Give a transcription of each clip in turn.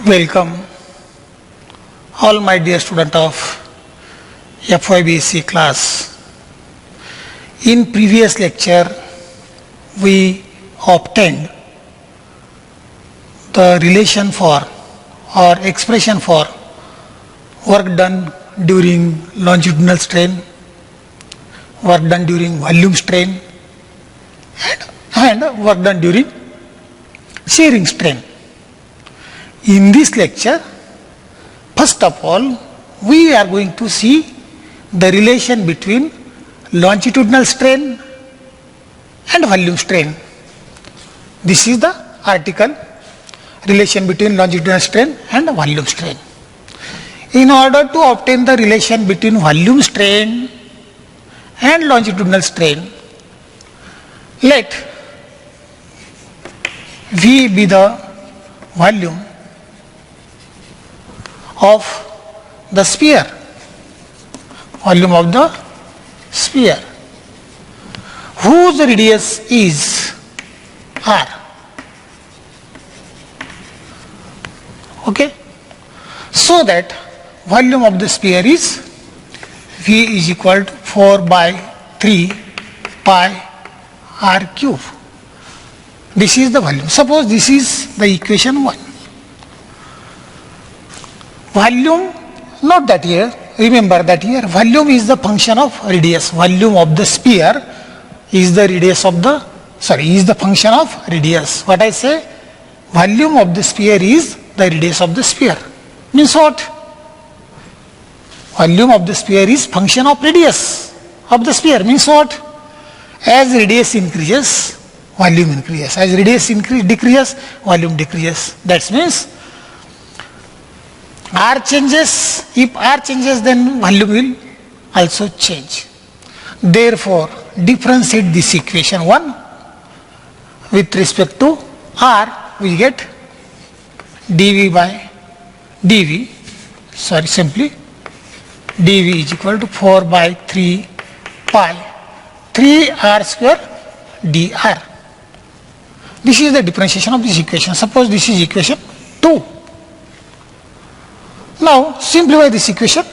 Welcome all my dear student of FYBC class. In previous lecture we obtained the relation for or expression for work done during longitudinal strain, work done during volume strain and work done during shearing strain. In this lecture, first of all, we are going to see the relation between longitudinal strain and volume strain. This is the article, relation between longitudinal strain and volume strain. In order to obtain the relation between volume strain and longitudinal strain, let V be the volume of the sphere, volume of the sphere, whose radius is r. Okay, so that volume of the sphere is V is equal to 4 by 3 pi r cube. This is the volume. Suppose this is the equation 1. Volume, note that here, remember that here volume is the function of radius. Volume of the sphere is the radius of the, is the function of radius. What I say? Volume of the sphere is the radius of the sphere. Means what? Volume of the sphere is function of radius of the sphere. Means what? As radius increases, volume increases. As radius decreases, volume decreases. That means R changes. If R changes, then volume will also change. Therefore, differentiate this equation 1 with respect to R, we get dV by dV, simply dV is equal to 4 by 3 pi 3 r square dr. This is the differentiation of this equation. Suppose this is equation 2. Now simplify this equation,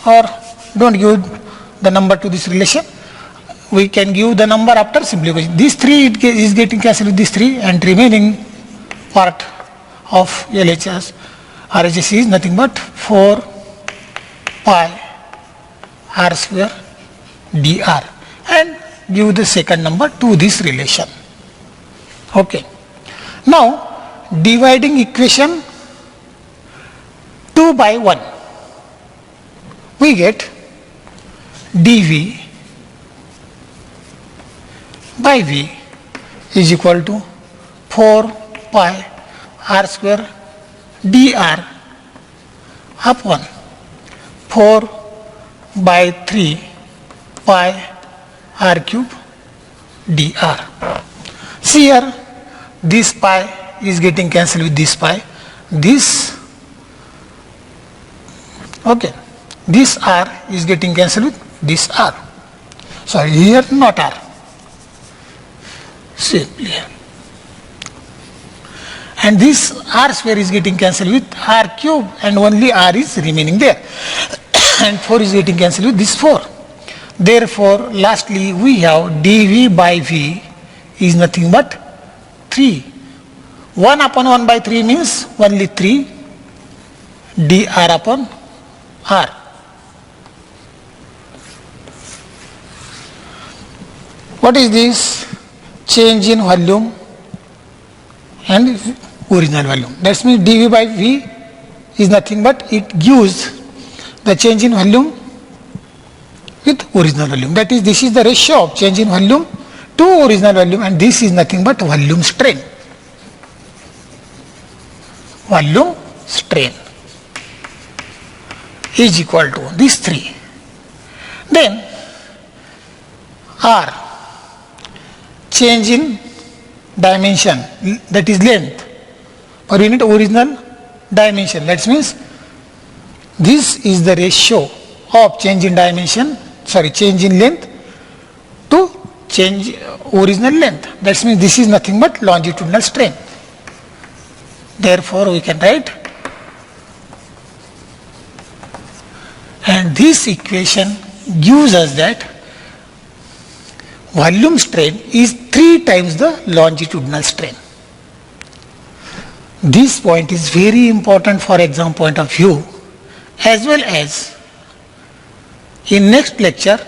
or don't give the number to this relation. We can give the number after simplification. This 3 is getting cancelled with this 3, and remaining part of LHS RHS is nothing but 4 pi r square dr, and give the second number to this relation. Okay. Now dividing equation 2 by 1, we get dV by V is equal to 4 pi r square dr upon 4 by 3 pi r cube dr. See here, this pi is getting cancelled with this pi. This, okay, this r is getting cancelled with this r. Sorry, here not r. Simply here. And this r square is getting cancelled with r cube, and only r is remaining there. And 4 is getting cancelled with this 4. Therefore, lastly we have dV by V is nothing but 3. 1 upon 1 by 3 means only 3 dr upon r. What is this? Change in volume and original volume. That means dV by V is nothing but it gives the change in volume with original volume. That is, this is the ratio of change in volume to original volume, and this is nothing but volume strain. Volume strain is equal to these 3. Then R, change in dimension, that is length per unit original dimension. That means this is the ratio of change in dimension, change in length to change original length. That means this is nothing but longitudinal strain. Therefore, we can write this equation gives us that volume strain is 3 times the longitudinal strain. This point is very important for exam point of view, as well as in next lecture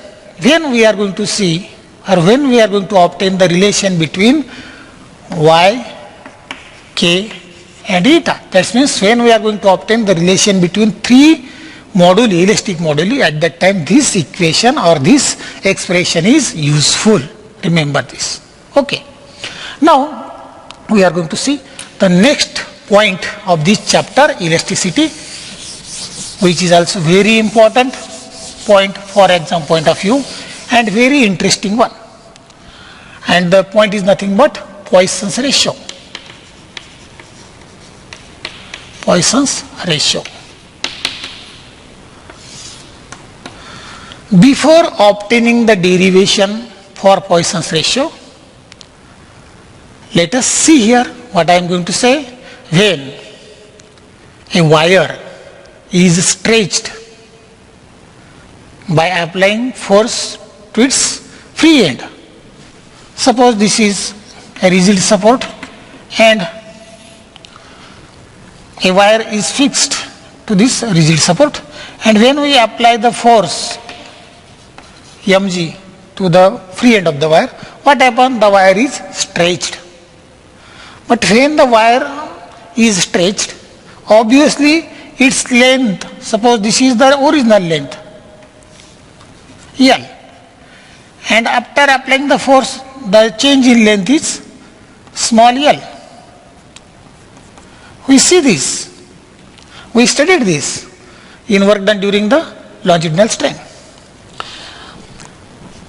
when we are going to see or when we are going to obtain the relation between y, k and eta. That means when we are going to obtain the relation between 3 moduli, elastic moduli, at that time this equation or this expression is useful. Remember this. Okay. Now we are going to see the next point of this chapter, elasticity, which is also very important point for exam point of view and very interesting one. And the point is nothing but Poisson's ratio. Poisson's ratio. Before obtaining the derivation for Poisson's ratio, let us see here what I am going to say. When a wire is stretched by applying force to its free end, suppose this is a rigid support and a wire is fixed to this rigid support, and when we apply the force mg to the free end of the wire, what happens? The wire is stretched. But when the wire is stretched, obviously its length, suppose this is the original length L, and after applying the force the change in length is small l. We see this, we studied this in work done during the longitudinal strain.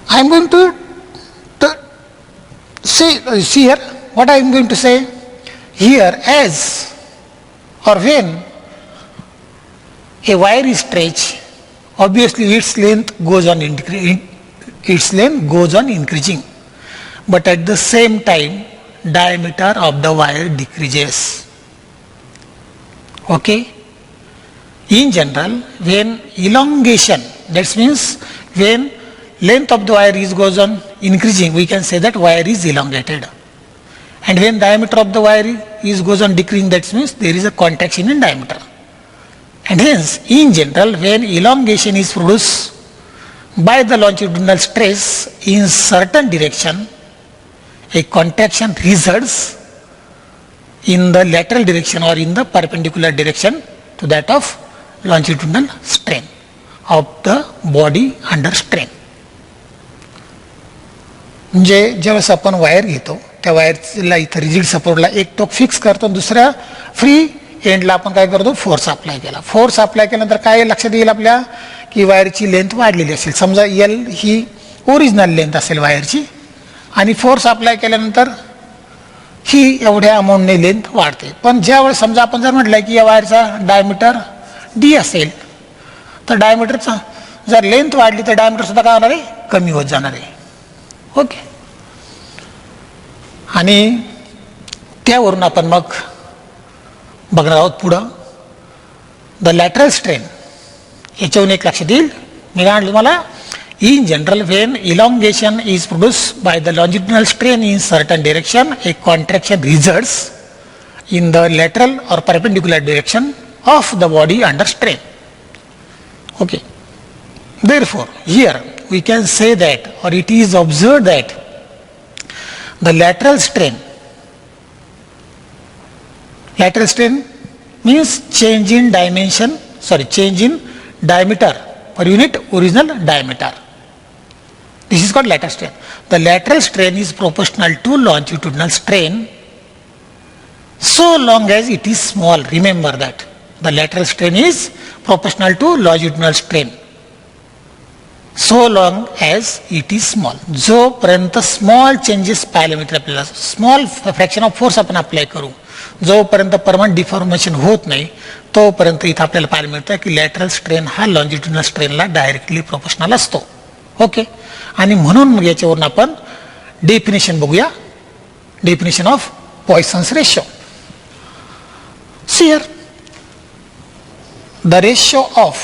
I am going to see here what I am going to say here. As or when a wire is stretched, obviously its length goes on increasing, but at the same time diameter of the wire decreases. Okay. In general, when elongation, that means when length of the wire goes on increasing, we can say that wire is elongated. And when diameter of the wire goes on decreasing, that means there is a contraction in diameter. And hence, in general, when elongation is produced by the longitudinal stress in certain direction, a contraction results in the lateral direction or in the perpendicular direction to that of longitudinal strain of the body under strain. म्हणजे ज्यावेळेस आपण wire घेतो त्या वायरला इथं rigid सपोर्टला एक टोक fix करतो, दुसऱ्या free एंडला आपण काय करतो, फोर्स अप्लाय केला. फोर्स अप्लाय केल्यानंतर काय लक्षात येईल आपल्या की वायरची लेंथ वाढलेली असेल. समजा एल ही ओरिजिनल लेंथ असेल वायरची आणि फोर्स अप्लाय केल्यानंतर ही एवढ्या अमाऊंटने लेंथ वाढते. पण ज्यावेळेस समजा आपण जर म्हटलं की या वायरचा डायमीटर डी असेल तर डायमीटरचा जर लेंथ वाढली तर डायमीटर सुद्धा काय होणार आहे, कमी होत जाणार आहे. ओके. आणि त्यावरून आपण मग बघणार आहोत पुढं द लॅटरल स्ट्रेन. याच्यावरून एक लक्षात येईल, मी काय म्हटलं तुम्हाला, in general when elongation is produced by the longitudinal strain in certain direction, a contraction results in the lateral or perpendicular direction of the body under strain. Okay. Therefore, here we can say that, or it is observed that the lateral strain means change in dimension, change in diameter per unit original diameter. This is called lateral strain. The lateral strain is proportional to longitudinal strain so long as it is small. Remember that. The lateral strain is proportional to longitudinal strain so long as it is small. जोपर्यंत small changes पाहायला मिळतील आपल्याला, small fraction of force आपण apply करू, जोपर्यंत permanent deformation होत नाही तोपर्यंत इथं आपल्याला पाहायला मिळतं की लॅटरल स्ट्रेन हा लॉन्जिट्युडिनल स्ट्रेनला डायरेक्टली प्रोपोर्शनल असतो. ओके. आणि म्हणून मग याच्यावरून आपण डेफिनेशन बघूया, definition of Poisson's ratio. See here the ratio of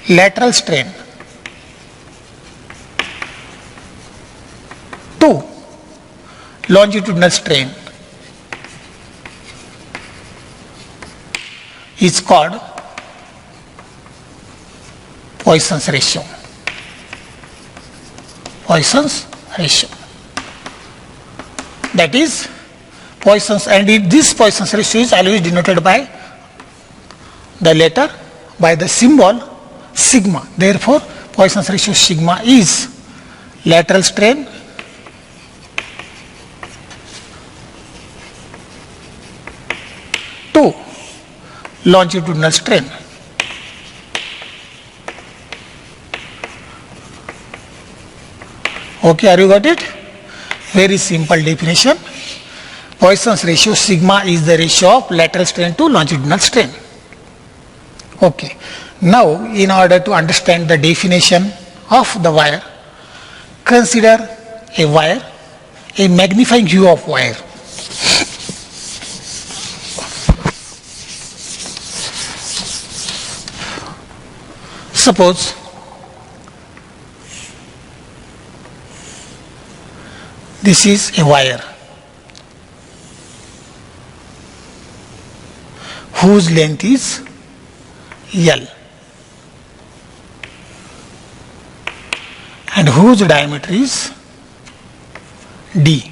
lateral strain to longitudinal strain is called Poisson's ratio. Poisson's ratio. That is Poisson's, and this Poisson's ratio is always denoted by the letter, by the symbol sigma. Therefore, Poisson's ratio sigma is lateral strain to longitudinal strain. Okay, are you got it? Very simple definition. Poisson's ratio sigma is the ratio of lateral strain to longitudinal strain. Okay. Now, in order to understand the definition of the wire, consider a wire, a magnifying view of wire. Suppose this is a wire whose length is L and whose diameter is D.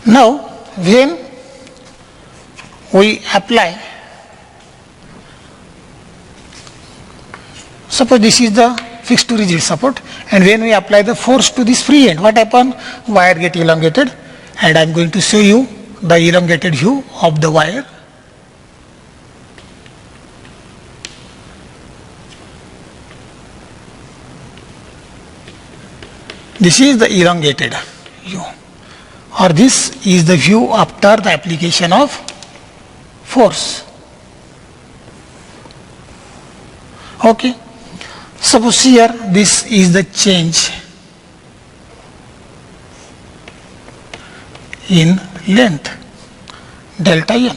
Now, when we apply, suppose this is the fixed to rigid support, and when we apply the force to this free end, what happens? Wire get elongated, and I am going to show you the elongated view of the wire. This is the elongated view, or this is the view after the application of force. Okay. Suppose here this is the change in length delta L,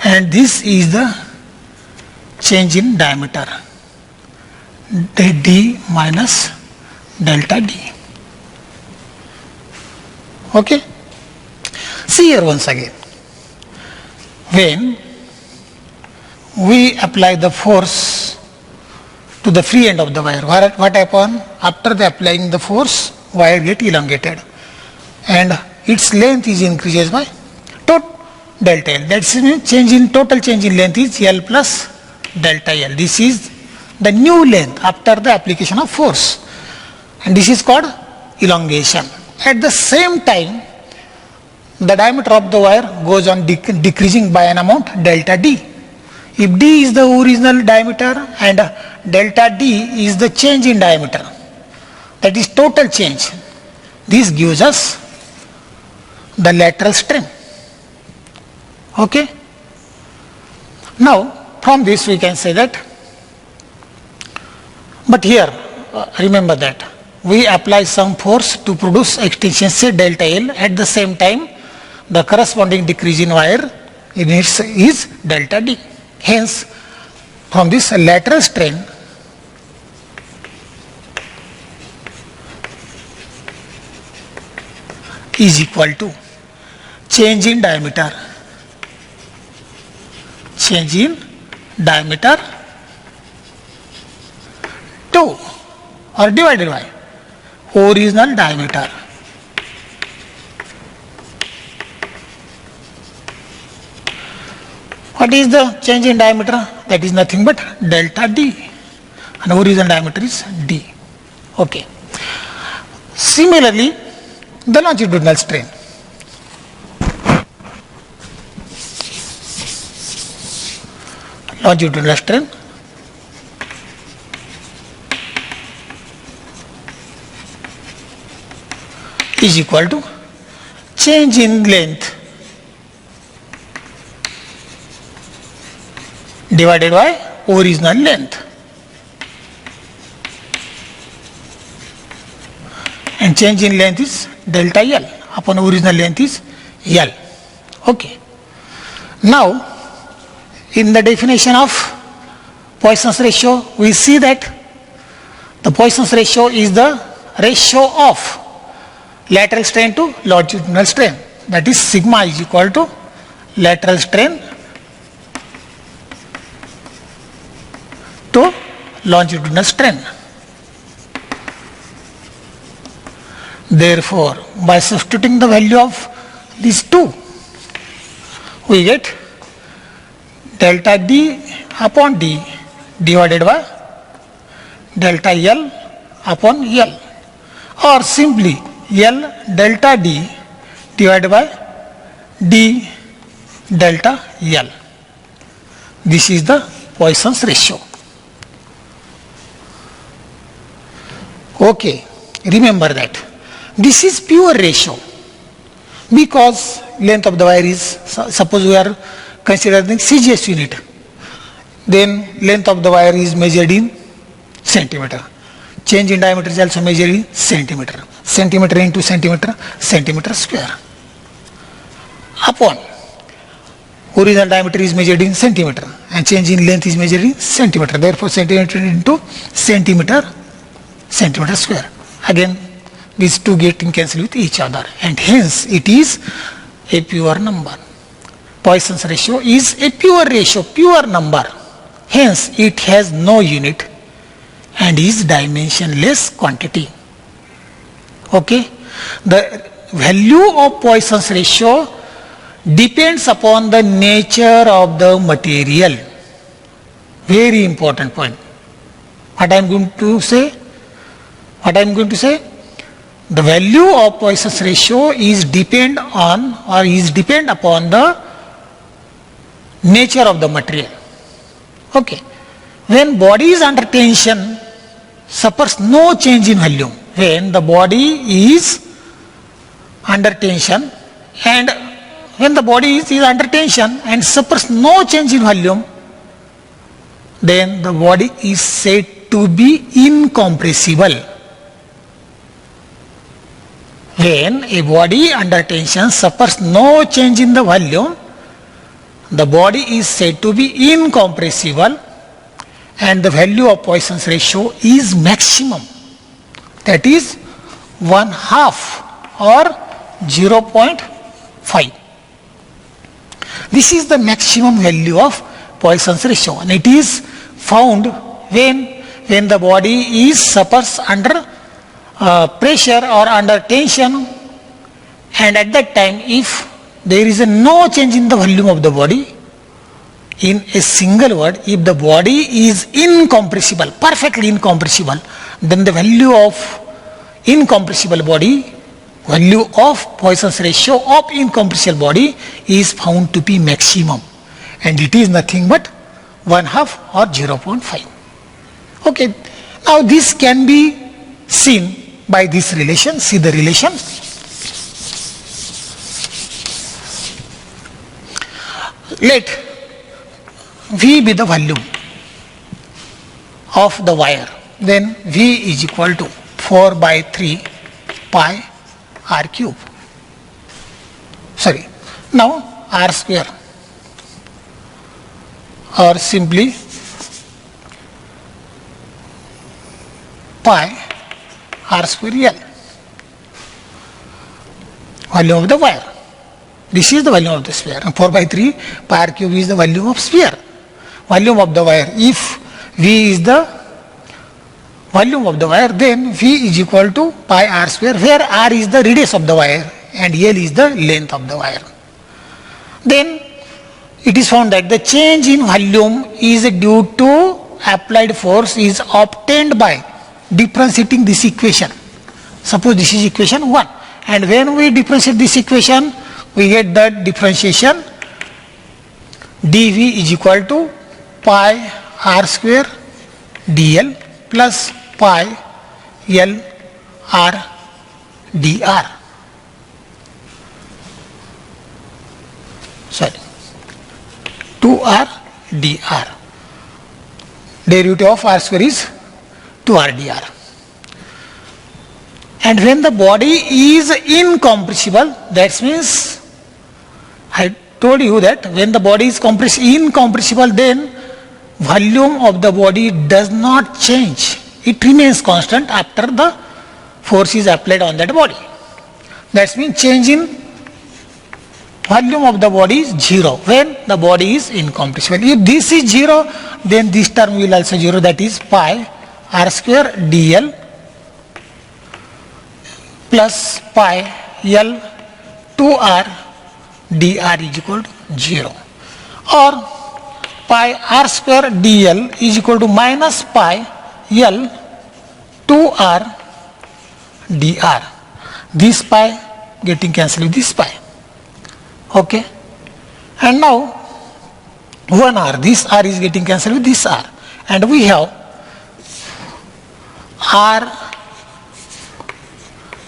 and this is the change in diameter d minus delta D. Okay. See here once again, when we apply the force to the free end of the wire, what happens? After the applying the force, wire get elongated and its length is increases by delta L. That means change in total change in length is L plus delta L. This is the new length after the application of force, and this is called elongation. At the same time, the diameter of the wire goes on decreasing by an amount delta D. If D is the original diameter and delta D is the change in diameter, that is total change, this gives us the lateral strain. Okay. Now, from this we can say that, but here remember that we apply some force to produce extension say delta L, at the same time the corresponding decrease in wire in its is delta D. Hence, from this lateral strain is equal to change in diameter to or divided by original diameter. What is the change in diameter? That is nothing but delta D, and original diameter is D. Okay. Similarly, the longitudinal strain. Longitudinal strain is equal to change in length divided by original length, and change in length is delta L upon original length is L. Okay. Now, in the definition of Poisson's ratio, we see that the Poisson's ratio is the ratio of lateral strain to longitudinal strain. That is sigma is equal to lateral strain to longitudinal strain. Therefore, by substituting the value of these two, we get delta D upon D divided by delta L upon L, or simply L delta D divided by D delta L. This is the Poisson's ratio. Okay, remember that this is pure ratio because length of the wire is, suppose we are considering CGS unit, then length of the wire is measured in centimeter. Change in diameter is also measured in centimeter. Centimeter into centimeter, centimeter square. Upon original diameter is measured in centimeter and change in length is measured in centimeter. Therefore, centimeter into centimeter, centimeter square. Again, these two getting cancelled with each other, and hence it is a pure number. Poisson's ratio is a pure ratio, pure number. Hence, it has no unit and is dimensionless quantity. Okay? The value of Poisson's ratio depends upon the nature of the material. Very important point. What I am going to say? The value of Poisson's ratio is depend upon the nature of the material. Okay. When body is under tension, suffers no change in volume. When the body is under tension and when the body is under tension and suffers no change in volume, then the body is said to be incompressible. When a body under tension suffers no change in the volume, the body is said to be incompressible and the value of Poisson's ratio is maximum. That is 1/2 or 0.5. This is the maximum value of Poisson's ratio, and it is found when the body suffers under pressure or under tension, and at that time if there is no change in the volume of the body, in a single word, if the body is incompressible, perfectly incompressible, then the value of incompressible body, value of Poisson's ratio of incompressible body is found to be maximum, and it is nothing but 1/2 or 0.5. Okay, now this can be seen by this relation. See the relation. Let V be the volume of the wire, then V is equal to 4/3 pi r cube. Sorry, now r square, or simply pi r square L, volume of the wire. This is the volume of the sphere, and 4/3 pi r cube is the volume of sphere, volume of the wire. If V is the volume of the wire, then V is equal to pi r square, where r is the radius of the wire and L is the length of the wire. Then it is found that the change in volume is due to applied force is obtained by differentiating this equation. Suppose this is equation 1, and when we differentiate this equation, we get the differentiation dV is equal to pi r square dl plus pi l r dr. Sorry, 2r dr. Derivative of r square is 2r dr. And when the body is incompressible, that means told you that when the body is incompressible, then volume of the body does not change. It remains constant after the force is applied on that body. That means change in volume of the body is 0 when the body is incompressible. If this is 0, then this term will also 0, that is pi r square dl plus pi l 2r dr is equal to 0, or pi r square dl is equal to minus pi l 2r dr. This pi getting cancelled with this pi. Okay, and now 1r, this r is getting cancelled with this r, and we have r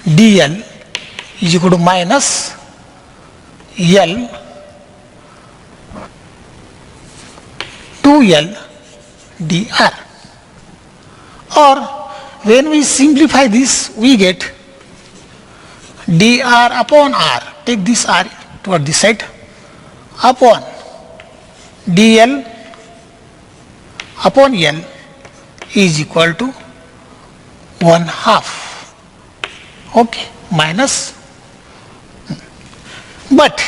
dl is equal to minus l 2l dr, or when we simplify this we get dr upon r, take this r toward this side, upon dl upon l is equal to 1/2. Okay, minus. But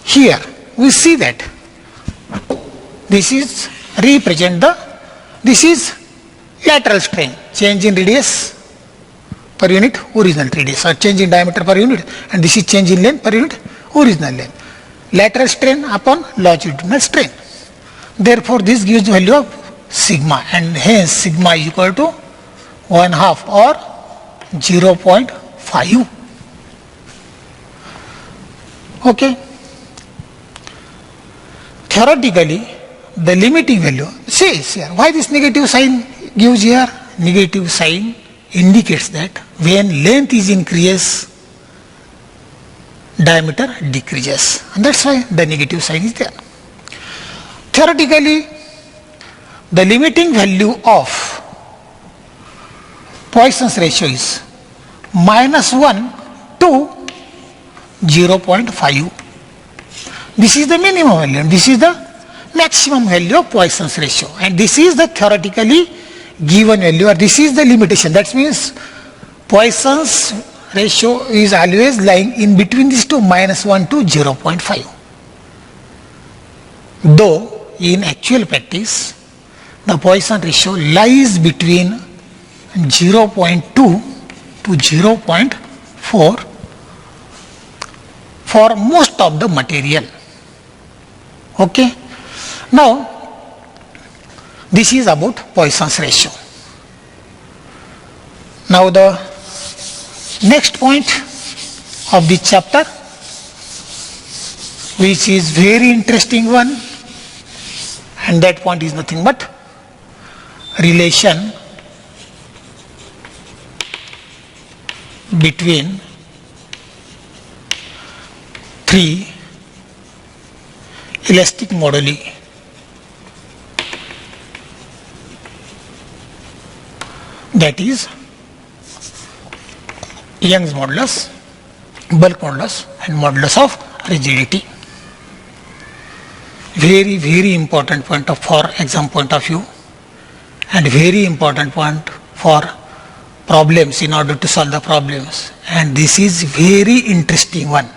here we see that this is this is lateral strain, change in radius per unit original radius, or change in diameter per unit, and this is change in length per unit original length. Lateral strain upon longitudinal strain. Therefore, this gives the value of sigma, and hence sigma is equal to 1/2 or 0.5. Okay. Theoretically, the limiting value, says here, why this negative sign gives here? Negative sign indicates that when length is increased, diameter decreases, and that's why the negative sign is there. Theoretically, the limiting value of Poisson's ratio is -1 to 0.5. This is the minimum value and this is the maximum value of Poisson's ratio, and this is the theoretically given value, or this is the limitation. That means Poisson's ratio is always lying in between these two, -1 to 0.5. Though in actual practice the Poisson ratio lies between 0.2 to 0.4 for most of the material. Okay. Now this is about Poisson's ratio. Now the next point of this chapter, which is very interesting one, and that point is nothing but relation between three elastic moduli, that is Young's modulus, bulk modulus, and modulus of rigidity. Very, very important point for exam point of view, and very important point for problems in order to solve the problems. And this is very interesting one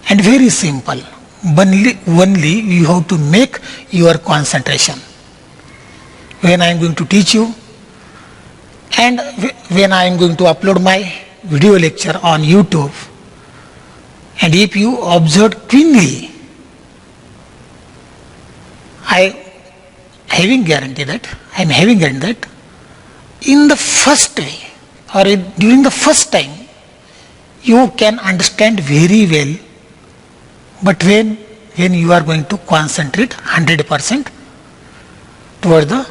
and very simple. Only you have to make your concentration when I am going to teach you, and when I am going to upload my video lecture on YouTube. And if you observe keenly, I am having guarantee that in the first way or during the first time you can understand very well, but when you are going to concentrate 100% toward the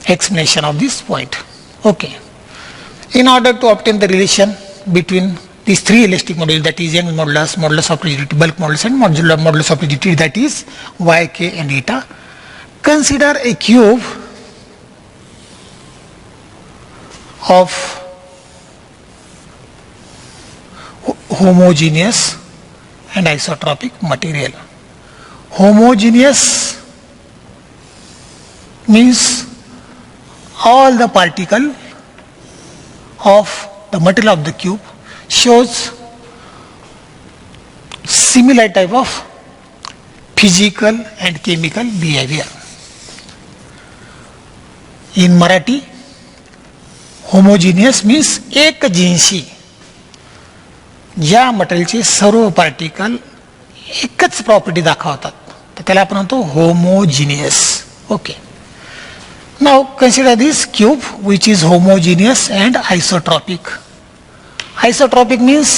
explanation of this point. Okay. In order to obtain the relation between these three elastic moduli, that is Young's modulus, modulus of rigidity, bulk modulus, and modulus of rigidity, that is y, k, and eta, consider a cube of homogeneous and isotropic material. Homogeneous means all the particle of the material of the cube shows similar type of physical and chemical behavior. In Marathi, homogeneous means एकजिन्सी, ज्या मटेरियलचे सर्व particle एकच property दाखवतात तर त्याला आपण म्हणतो homogeneous. Okay, now consider this cube which is homogeneous and isotropic. Isotropic means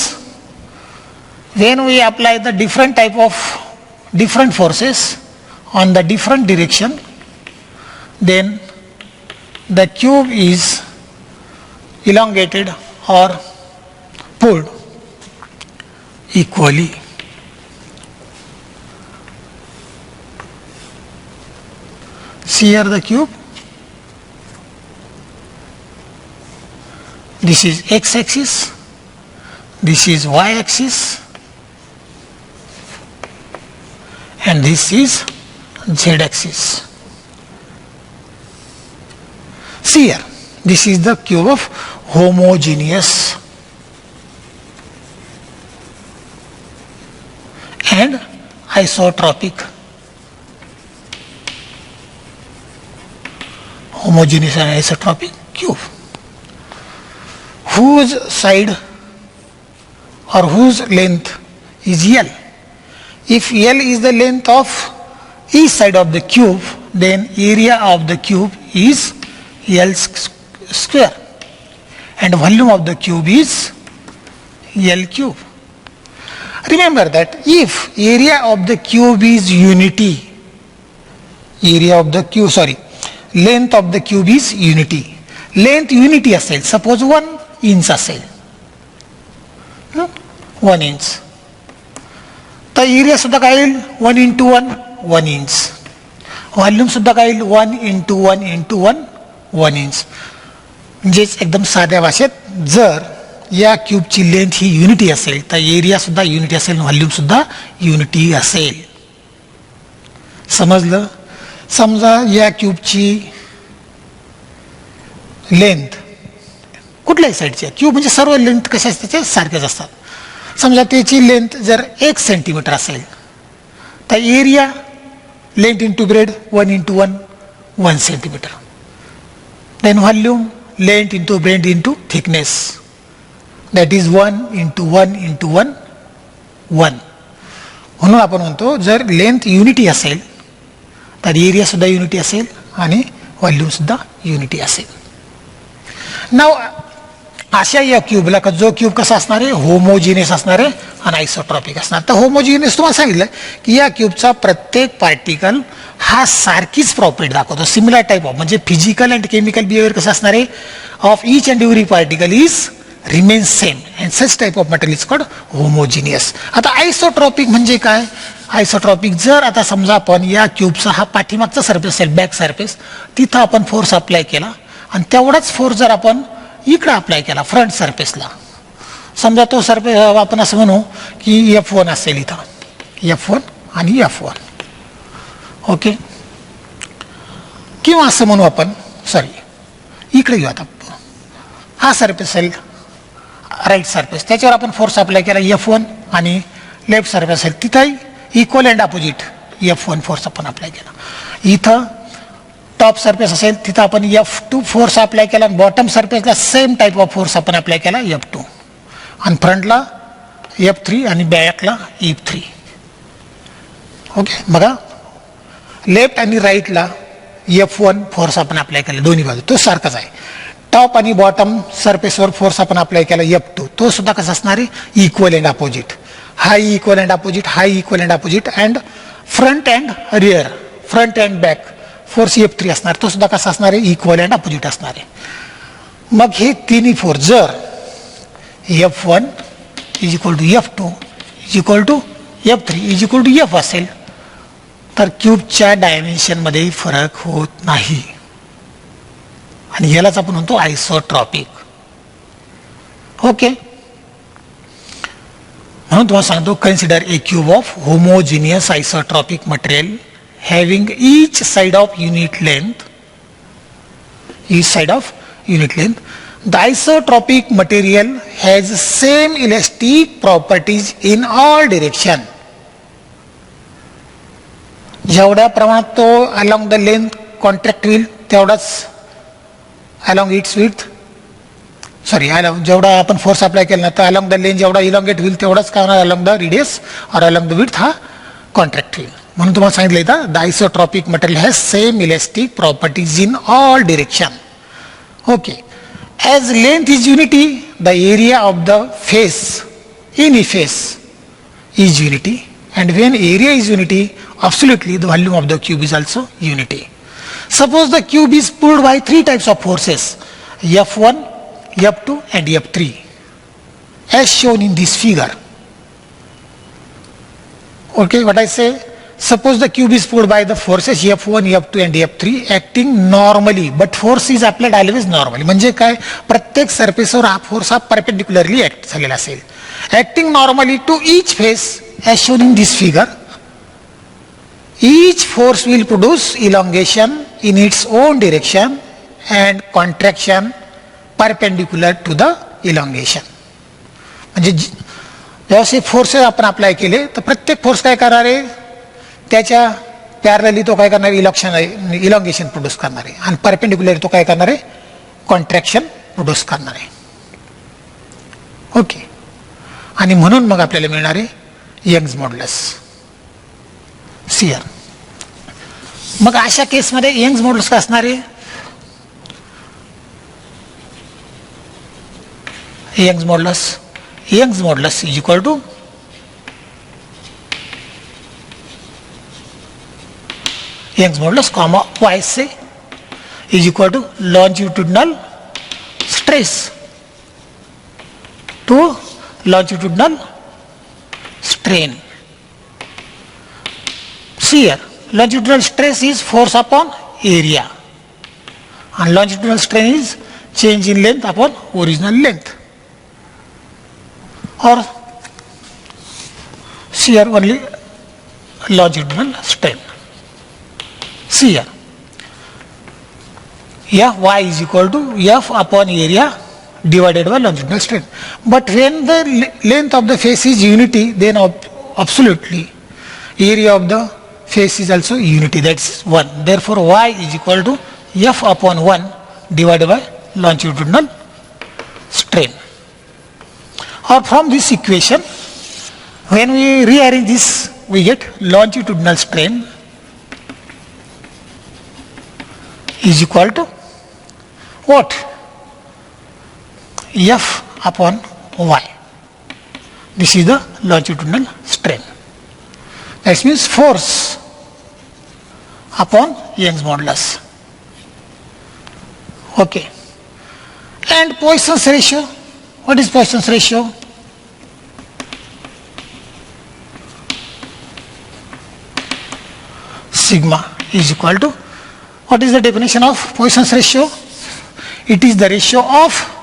when we apply the different type of different forces on the different direction, then the cube is elongated or pulled equally. See here the cube. This is x axis, this is y axis, and this is z axis. See here, this is the cube of homogeneous and isotropic. Homogeneous and isotropic cube, whose side or whose length is L. If L is the length of each side of the cube, then area of the cube is L square and volume of the cube is L cube. Remember that if area of the cube is unity, length of the cube is unity. Length unity असेल, suppose 1 inch असेल, 1 inch, तर area सुद्धा काय येईल 1 into 1 1 inch, volume सुद्धा काय येईल 1 into 1 into 1 1 inch. म्हणजेच एकदम साध्या भाषेत जर या क्यूबची लेंथ ही युनिटी असेल तर एरिया सुद्धा युनिटी असेल, व्हॉल्यूम सुद्धा युनिटी असेल. समजलं? समजा या क्यूबची लेंथ कुठल्याही साईडची, क्यूब म्हणजे सर्व लेंथ कशा असतात सारख्याच असतात. समजा त्याची लेंथ जर 1 सेंटीमीटर असेल तर area length into breadth 1 into 1 1 centimetre. Then volume length into breadth into thickness, that is 1 into 1 into 1 1. म्हणून आपण म्हणतो जर लेंथ युनिटी असेल तर एरिया सुद्धा युनिटी असेल आणि व्हॉल्यूम सुद्धा युनिटी असेल. नाव अशा या क्यूबला जो क्यूब कसा असणार आहे होमोजिनियस असणार आहे आणि आयसोट्रॉपिक असणार. तर होमोजिनियस तुम्हाला सांगितलं की या क्यूबचा प्रत्येक पार्टिकल हा सारखीच प्रॉपर्टी दाखवतो, सिमिलर टाईप ऑफ, म्हणजे फिजिकल अँड केमिकल बिहेवियर कसं असणार आहे of each and every particle is remain same and such type of material is called homogeneous. आता आयसोट्रॉपिक म्हणजे काय? आयसोट्रॉपिक जर आता समजा आपण या क्यूबचा हा पाठीमागचा सरफेस असेल, बॅक सरफेस, तिथं आपण फोर्स अप्लाय केला आणि तेवढाच फोर्स जर आपण इकडे अप्लाय केला फ्रंट सरफेसला, समजा तो सरफेस आपण असं म्हणू की F1 असेल इथं, F1 आणि F1, ओके, किंवा असं म्हणू आपण, सॉरी इकडे घेऊ आता, हा सरफेस असेल राईट सरफेस, त्याच्यावर आपण फोर्स अप्लाय केला F1 आणि लेफ्ट सरफेस असेल तिथंही equal and opposite F1 force आपण अप्लाय केला. इथं टॉप सरफेस असेल तिथं आपण F2 फोर्स अप्लाय केला, बॉटम सरफेसला सेम टाईप ऑफ फोर्स आपण अप्लाय केला F2, आणि फ्रंटला F3 आणि बॅकला F3. ओके, बघा लेफ्ट आणि राईटला F1 फोर्स आपण अप्लाय केला दोन्ही बाजू, तो सारखाच आहे. टॉप आणि बॉटम सरफेसवर फोर्स आपण अप्लाय केला F2, तो सुद्धा कसा असणार आहे equal and opposite. Hi equal and opposite, hi equal and opposite, and front and rear, front and back force F3 असणार, तो सुद्धा कसा असणार आहे इक्वल अँड अपोजिट असणार आहे. मग हे तिन्ही फोर्स जर F1 is equal to F2 is equal to F3 is equal to F असेल तर क्यूबच्या डायमेन्शनमध्ये फरक होत नाही आणि यालाच आपण म्हणतो आयसोट्रॉपिक. ओके, म्हणून तुम्हाला सांगतो, consider A cube of homogeneous isotropic material having each side of unit length. The isotropic material has same elastic properties in all direction. जेवढ्या प्रमाणात तो along the length कॉन्ट्रॅक्ट होईल तेवढाच along its width, जेवढा आपण फोर्स अप्लाय केला ना तर अलॉंग द लेन जेवढा इलॉंगेट होईल तेवढाच काय होणार, अलॉंग द रेडियस और अलॉंग द विड्थ हा कॉन्ट्रॅक्ट होईल. म्हणून तुम्हाला सांगितलं इथं the isotropic material has same elastic properties in all direction. Okay. As length is unity, the area of the face in E face is unity, and when area is unity, absolutely the volume of the cube is also unity. Suppose the cube is pulled by three types of forces, F1, F2 and F3, as shown in this figure. Okay, what I say? Suppose the cube is pulled by the forces F1, F2 and F3 acting normally, but force is applied always normally. म्हणजे काय, प्रत्येक सरफेसवर हा force हा परपेंडिक्युलरली act झालेला असेल. Acting normally to each face as shown in this figure, each force will produce elongation in its own direction and contraction perpendicular to the elongation. म्हणजे जसे फोर्सेस आपण अप्लाय केले तर प्रत्येक फोर्स काय करणार आहे, त्याच्या पॅरलली तो काय करणार आहे, इलॉंगेशन प्रोड्यूस करणार आहे, आणि परपेंडिक्युलर तो काय करणार आहे, कॉन्ट्रॅक्शन प्रोड्यूस करणार आहे. ओके. आणि म्हणून मग आपल्याला मिळणार आहे यंग्स मॉड्युलस शियर. मग अशा केसमध्ये यंग्स मॉड्युलस काय असणार आहे, Young's modulus is equal to Young's modulus comma Y say is equal to longitudinal stress to longitudinal strain. See here, longitudinal stress is force upon area and longitudinal strain is change in length upon original length. Or see here only longitudinal strain. See here, Fy is equal to F upon area divided by longitudinal strain. But when the length of the face is unity, then absolutely area of the face is also unity, that's 1. Therefore y is equal to F upon 1 divided by longitudinal strain. Or from this equation, when we rearrange this, we get longitudinal strain is equal to what? F upon y. This is the longitudinal strain. That means force upon Young's modulus. Okay. And Poisson's ratio. What is Poisson's ratio? Sigma is equal to, what is the definition of Poisson's ratio? It is the ratio of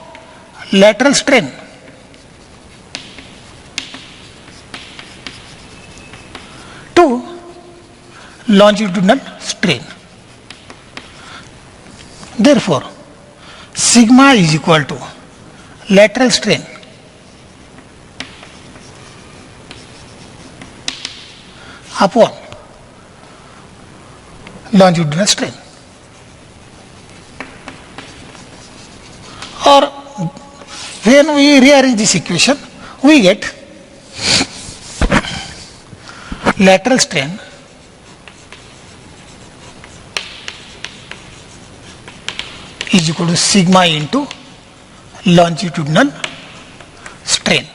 lateral strain to longitudinal strain. Therefore, sigma is equal to lateral strain upon longitudinal strain. Or when we rearrange this equation, we get lateral strain is equal to sigma into longitudinal strain.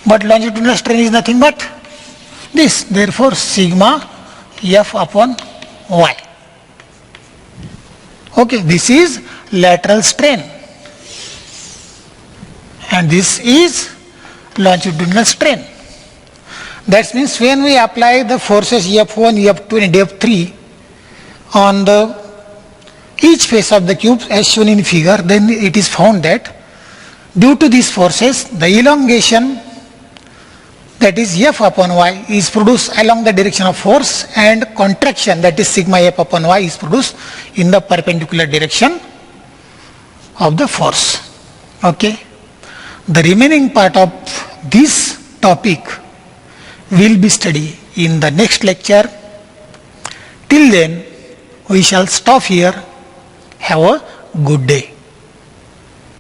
But longitudinal strain is nothing but this. Therefore, sigma F upon y. Okay, this is lateral strain. And this is longitudinal strain. That means when we apply the forces F1, F2 and F3 on the each face of the cube as shown in figure, then it is found that due to these forces the elongation that is F upon Y is produced along the direction of force, and contraction, that is sigma F upon Y, is produced in the perpendicular direction of the force. Okay. The remaining part of this topic will be studied in the next lecture. Till then, we shall stop here. Have a good day.